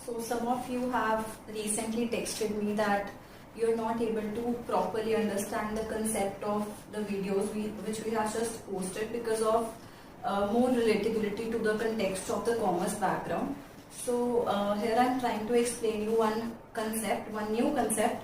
So some of you have recently texted me that you're not able to properly understand the concept of the videos which we have just posted because of more relatability to the context of the commerce background. So here I'm trying to explain you one new concept,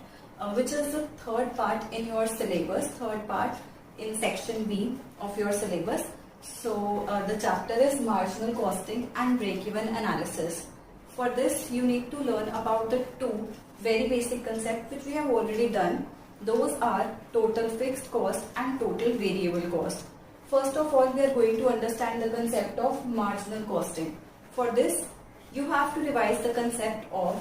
which is the third part in your syllabus, third part in section B of your syllabus. So the chapter is marginal costing and break-even analysis. For this, you need to learn about the two very basic concepts which we have already done. Those are total fixed cost and total variable cost. First of all, we are going to understand the concept of marginal costing. For this, you have to revise the concept of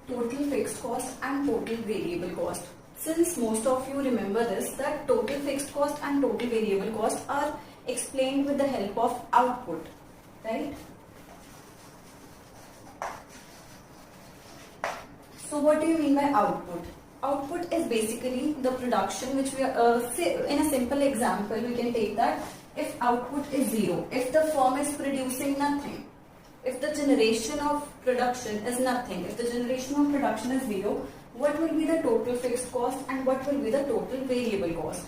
total fixed cost and total variable cost. Since most of you remember this, that total fixed cost and total variable cost are explained with the help of output, right? So what do you mean by output? Output is basically the production which we are, say in a simple example, we can take that if output is zero, if the firm is producing nothing, if the generation of production is nothing, if the generation of production is zero, what will be the total fixed cost and what will be the total variable cost?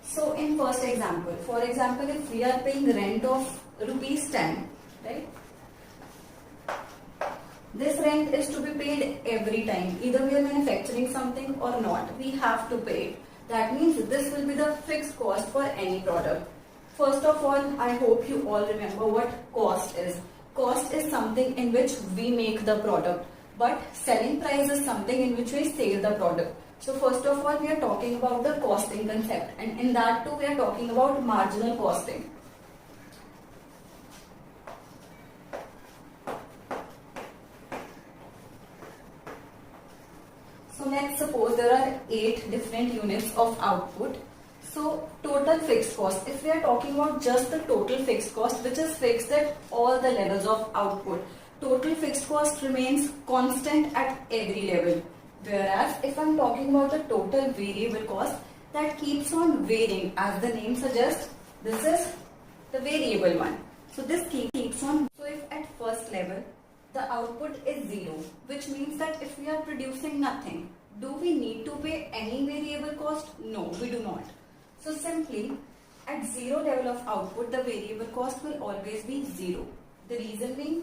So in first example, for example, if we are paying rent of rupees 10, right? This rent is to be paid every time. Either we are manufacturing something or not, we have to pay it. That means this will be the fixed cost for any product. First of all, I hope you all remember what cost is. Cost is something in which we make the product, but selling price is something in which we sell the product. So first of all, we are talking about the costing concept, and in that too we are talking about marginal costing. So let's suppose there are 8 different units of output. So total fixed cost, if we are talking about just the total fixed cost which is fixed at all the levels of output, total fixed cost remains constant at every level. Whereas if I am talking about the total variable cost, that keeps on varying. As the name suggests, this is the variable one. So this keeps on. So if at first level the output is zero, which means that if we are producing nothing, do we need to pay any variable cost? No, we do not. So simply at zero level of output, the variable cost will always be zero. The reason being,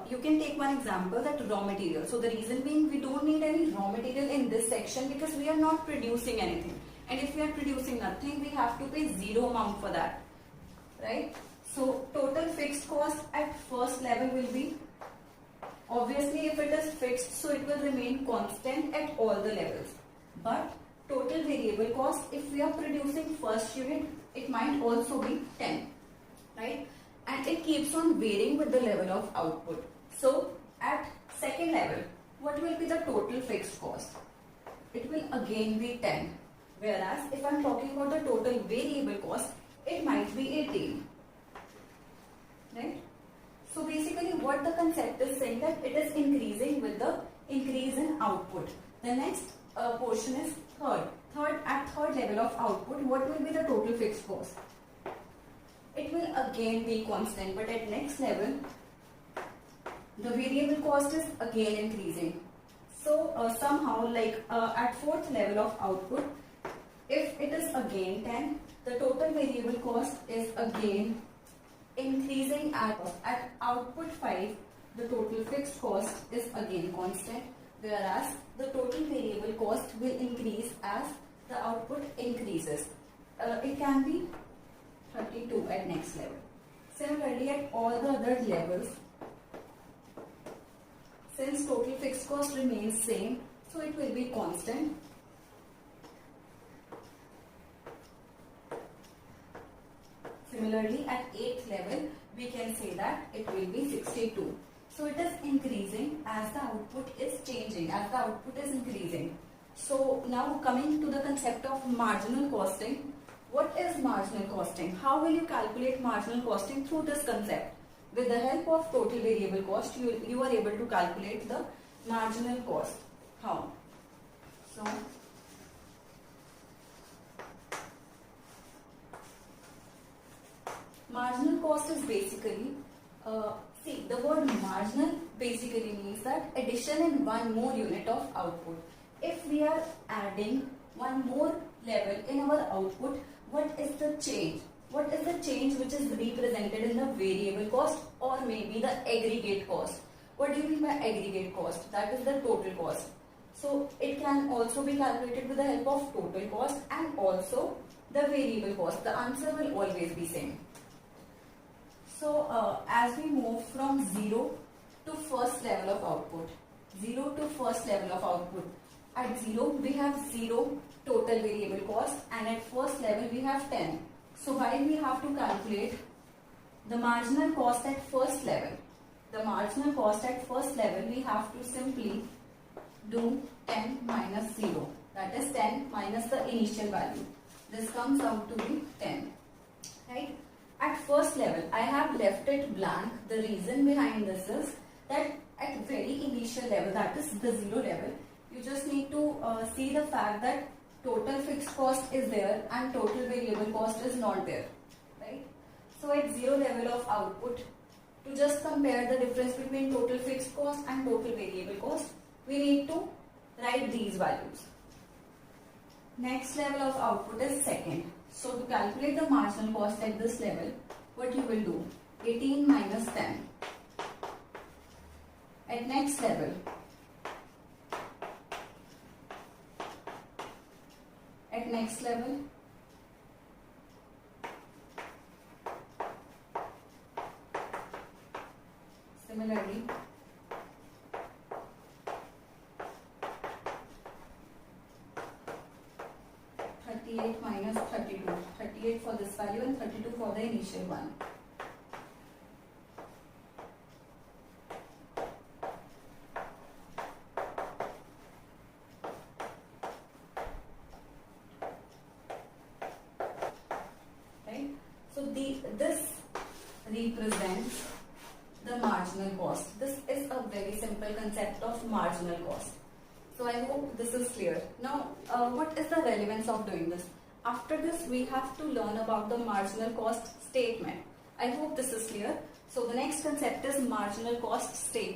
you can take one example, that raw material. So the reason being, we don't need any raw material in this section because we are not producing anything. And if we are producing nothing, we have to pay zero amount for that, right? So total fixed cost at first level will be, obviously if it is fixed, so it will remain constant at all the levels. But total variable cost, if we are producing first unit, it might also be 10, right? And it keeps on varying with the level of output. So at second level, what will be the total fixed cost? It will again be 10. Whereas if I am talking about the total variable cost, it might be 18, right? So basically what the concept is saying, that it is increasing with the increase in output. The next portion is at third level of output, what will be the total fixed cost? It will again be constant, but at next level, the variable cost is again increasing. So somehow, like at fourth level of output, if it is again 10, the total variable cost is again increasing. At output 5, the total fixed cost is again constant, whereas the total variable cost will increase as the output increases. It can be 32 at next level. Similarly, at all the other levels, since total fixed cost remains same, so it will be constant. Similarly, at 8th level, we can say that it will be 62. So it is increasing as the output is changing, as the output is increasing. So now coming to the concept of marginal costing. What is marginal costing? How will you calculate marginal costing through this concept? With the help of total variable cost, you are able to calculate the marginal cost. How? So Marginal cost is basically, see, the word marginal basically means that addition in one more unit of output. If we are adding one more level in our output, what is the change? What is the change which is represented in the variable cost or maybe the aggregate cost? What do you mean by aggregate cost? That is the total cost. So it can also be calculated with the help of total cost and also the variable cost. The answer will always be same. So as we move from 0 to first level of output, 0 to first level of output, at 0 we have 0 total variable cost and at first level we have 10. So while we have to calculate the marginal cost at first level, we have to simply do 10 minus 0. That is 10 minus the initial value. This comes out to be 10. Right? At first level, I have left it blank. The reason behind this is that at very initial level, that is the 0 level, you just need to see the fact that total fixed cost is there and total variable cost is not there. Right? So at 0 level of output, to just compare the difference between total fixed cost and total variable cost, we need to write these values. Next level of output is second. So to calculate the marginal cost at this level, what you will do? 18 minus 10. At next level, similarly, minus 32. 38 for this value and 32 for the initial one. Right? So this represents the marginal cost. This is a very simple concept of marginal cost. So I hope this is clear. Now, what is the relevance of doing this? After this, we have to learn about the marginal cost statement. I hope this is clear. So the next concept is marginal cost statement.